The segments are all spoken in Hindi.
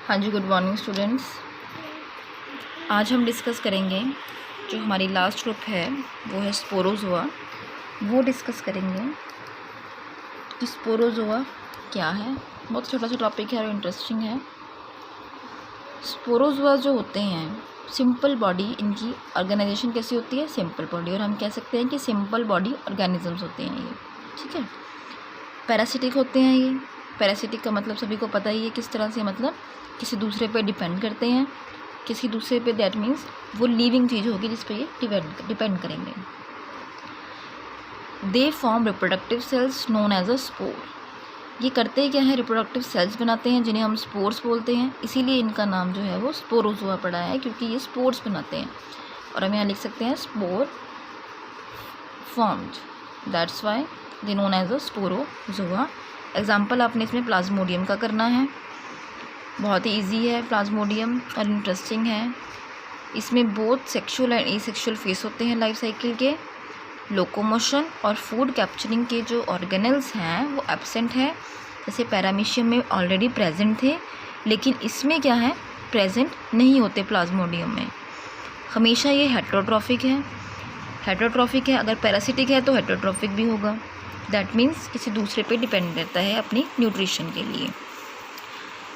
हाँ जी, गुड मॉर्निंग स्टूडेंट्स। आज हम डिस्कस करेंगे जो हमारी लास्ट ग्रुप है वो है स्पोरोजोआ। वो डिस्कस करेंगे कि स्पोरोजोआ क्या है। बहुत छोटा सा टॉपिक है और इंटरेस्टिंग है। स्पोरोजोआ जो होते हैं सिंपल बॉडी, इनकी ऑर्गेनाइजेशन कैसी होती है, सिंपल बॉडी, और हम कह सकते हैं कि सिंपल बॉडी ऑर्गेनिजम्स होते हैं ये, ठीक है। पैरासिटिक होते हैं ये। पैरासिटिक का मतलब सभी को पता ही है किस तरह से, मतलब किसी दूसरे पे डिपेंड करते हैं, किसी दूसरे पे, दैट मीन्स वो लिविंग चीज़ होगी जिस पे ये डिपेंड करेंगे। They form reproductive cells known as a spore. ये करते क्या है, रिप्रोडक्टिव सेल्स बनाते हैं जिन्हें हम स्पोर्स बोलते हैं। इसीलिए इनका नाम जो है वो स्पोरोजोआ पड़ा है, क्योंकि ये स्पोर्स बनाते हैं। और हम यहाँ लिख सकते हैं spore formed, that's why they known as a sporozoa. Example आपने इसमें प्लाज्मोडियम का करना है। बहुत ही इजी है प्लाज्मोडियम और इंटरेस्टिंग है। इसमें both sexual and asexual phase होते हैं लाइफ साइकिल के। लोकोमोशन और फूड कैप्चरिंग के जो ऑर्गेनल्स हैं वो एब्सेंट है। जैसे पैरामीशियम में ऑलरेडी प्रेजेंट थे, लेकिन इसमें क्या है, प्रेजेंट नहीं होते प्लाज्मोडियम में। हमेशा ये हेटेरोट्रॉफिक है। हेटेरोट्रॉफिक है, अगर पैरासिटिक है तो हेटेरोट्रॉफिक भी होगा। दैट मीन्स किसी दूसरे पे डिपेंड रहता है अपनी न्यूट्रिशन के लिए।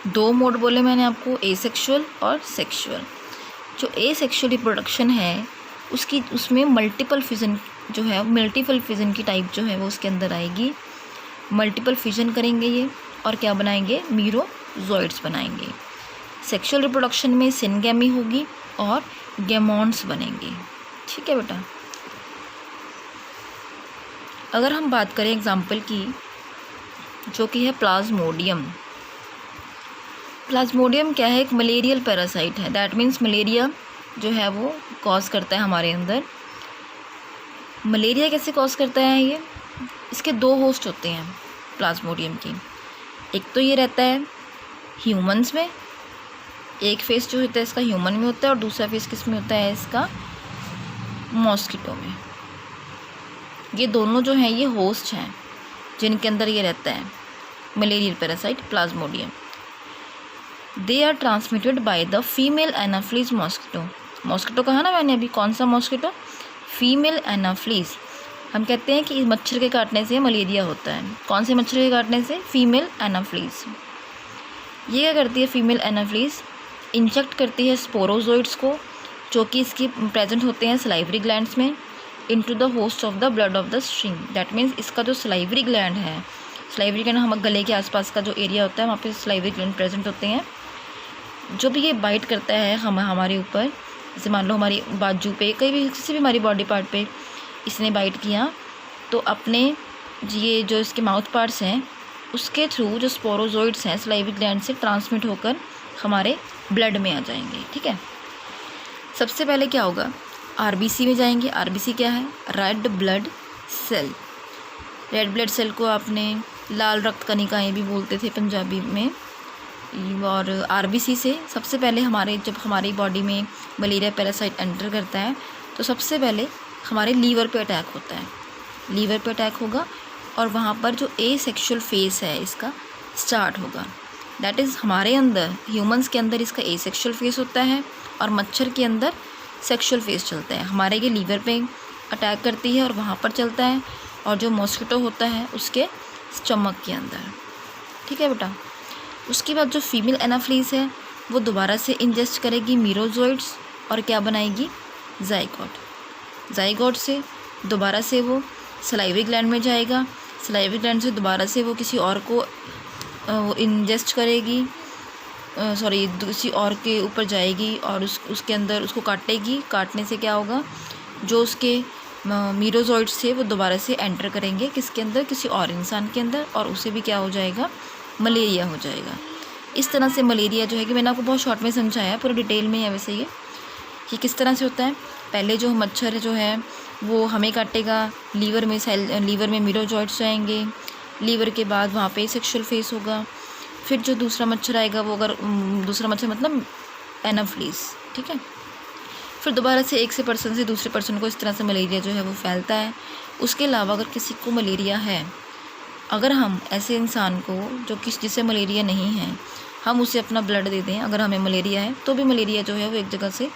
दो मोड बोले मैंने आपको, एसेक्सुअल और सेक्सुअल। जो एसेक्सुअल रिप्रोडक्शन है उसमें मल्टीपल फिजन जो है, मल्टीपल फिजन की टाइप जो है वो उसके अंदर आएगी। मल्टीपल फिजन करेंगे ये और क्या बनाएंगे, मीरोजोइड्स बनाएंगे। सेक्सुअल रिप्रोडक्शन में सिनगैमी होगी और गैमॉन्स बनेंगे, ठीक है बेटा। अगर हम बात करें एग्जाम्पल की, जो कि है प्लाज्मोडियम। प्लाज्मोडियम क्या है, एक मलेरियल पैरासाइट है। दैट मीन्स मलेरिया जो है वो कॉज करता है हमारे अंदर। मलेरिया कैसे कॉज करता है ये, इसके दो होस्ट होते हैं प्लाज्मोडियम की। एक तो ये रहता है ह्यूमंस में, एक फेस जो होता है इसका ह्यूमन में होता है, और दूसरा फेस किस में होता है इसका, मॉस्किटो में। ये दोनों जो हैं ये होस्ट हैं जिनके अंदर ये रहता है malarial parasite plasmodium. They are transmitted by the female anopheles mosquito. Mosquito कहा ना मैंने अभी, कौन सा मॉस्किटो, फीमेल एनाफ्लीज। हम कहते हैं कि मच्छर के काटने से मलेरिया होता है। कौन से मच्छर के काटने से, फीमेल एनाफ्लीज। ये क्या करती है फीमेल एनाफ्लीज, इंजेक्ट करती है स्पोरोजोइड्स को, जो कि इसकी प्रेजेंट होते हैं सलाइवरी ग्लैंड्स में, into the host of the blood of the string. That means इसका जो सलाइवरी ग्लैंड है, सलाइवरी ग्लैंड हम गले के आसपास का जो एरिया होता है वहाँ पे सलाइवरी ग्लैंड प्रेजेंट होते हैं। जो भी ये बाइट करता है हमारे ऊपर, जैसे मान लो हमारी बाजू पे, कहीं भी किसी भी हमारी बॉडी पार्ट पे इसने बाइट किया, तो अपने ये जो इसके माउथ पार्ट्स हैं उसके थ्रू जो स्पोरोजोइड्स हैं सलाइवरी ग्लैंड से ट्रांसमिट होकर हमारे ब्लड में आ जाएंगे, ठीक है। सबसे पहले क्या होगा, आरबीसी में जाएंगे। आरबीसी क्या है, red blood cell. Red blood cell को आपने लाल रक्त कणिकाएँ भी बोलते थे पंजाबी में। और आरबीसी से सबसे पहले जब हमारी बॉडी में मलेरिया पैरासाइट एंटर करता है तो सबसे पहले हमारे लीवर पे अटैक होता है। लीवर पे अटैक होगा और वहाँ पर जो एसेक्सुअल फेस है इसका स्टार्ट होगा। दैट इज़ हमारे अंदर, ह्यूमंस के अंदर इसका एसेक्सुअल फेस होता है और मच्छर के अंदर सेक्सुअल फेस चलता है। हमारे ये लीवर पे अटैक करती है और वहाँ पर चलता है, और जो मॉस्किटो होता है उसके स्टमक के अंदर, ठीक है बेटा। उसके बाद जो फीमेल एनाफ्लीज है वो दोबारा से इंजेस्ट करेगी मीरोजोइड्स और क्या बनाएगी, जाइगोट। जाइगोट से दोबारा से वो सलाइवरी ग्लैंड में जाएगा। सलाइवरी ग्लैंड से दोबारा से वो किसी और को इंजेस्ट करेगी, किसी और के ऊपर जाएगी और उसके अंदर उसको काटेगी। काटने से क्या होगा, जो उसके मीरोजोइड्स थे वो दोबारा से एंटर करेंगे किसके अंदर, किसी और इंसान के अंदर, और उसे भी क्या हो जाएगा, मलेरिया हो जाएगा। इस तरह से मलेरिया जो है, कि मैंने आपको बहुत शॉर्ट में समझाया है, पूरा डिटेल में है वैसे ये, कि किस तरह से होता है। पहले जो मच्छर जो है वो हमें काटेगा, लीवर में मीरोजोइड्स जाएंगे। लीवर के बाद वहाँ पे सेक्सुअल फेस होगा। फिर जो दूसरा मच्छर आएगा वो, अगर दूसरा मच्छर मतलब एनाफ्लीज, ठीक है। फिर दोबारा से एक से पर्सन से दूसरे पर्सन को इस तरह से मलेरिया जो है वो फैलता है। उसके अलावा अगर किसी को मलेरिया है, अगर हम ऐसे इंसान को जिसे मलेरिया नहीं है, हम उसे अपना ब्लड दे दें, अगर हमें मलेरिया है तो भी मलेरिया जो है वो एक जगह से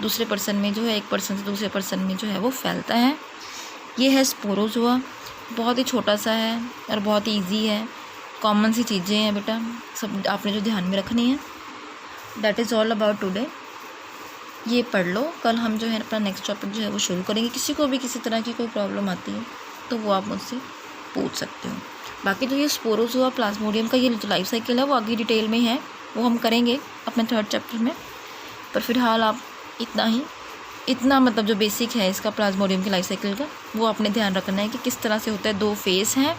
दूसरे पर्सन में जो है, एक पर्सन से दूसरे पर्सन में जो है वो फैलता है। ये है स्पोरोजोआ, बहुत ही छोटा सा है और बहुत ही ईजी है, कॉमन सी चीज़ें हैं बेटा, सब आपने जो ध्यान में रखनी है। That is all about today. ये पढ़ लो, कल हम जो है अपना नेक्स्ट टॉपिक जो है वो शुरू करेंगे। किसी को भी किसी तरह की कोई प्रॉब्लम आती है तो वो आप मुझसे पूछ सकते हो। बाकी जो ये स्पोरोजोआ प्लाज्मोडियम का ये जो लाइफ साइकिल है वो आगे डिटेल में है, वो हम करेंगे अपने 3rd चैप्टर में। पर फिलहाल आप इतना मतलब जो बेसिक है इसका प्लाज्मोडियम के लाइफ साइकिल का, वो आपने ध्यान रखना है कि किस तरह से होता है। 2 फेस हैं,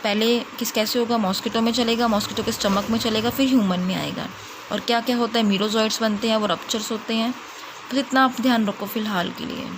पहले कैसे होगा, मॉस्किटो में चलेगा, मॉस्किटो के स्टमक में चलेगा, फिर ह्यूमन में आएगा। और क्या क्या होता है, मीरोजॉइड्स बनते हैं, वो रप्चर्स होते हैं। तो इतना आप ध्यान रखो फ़िलहाल के लिए।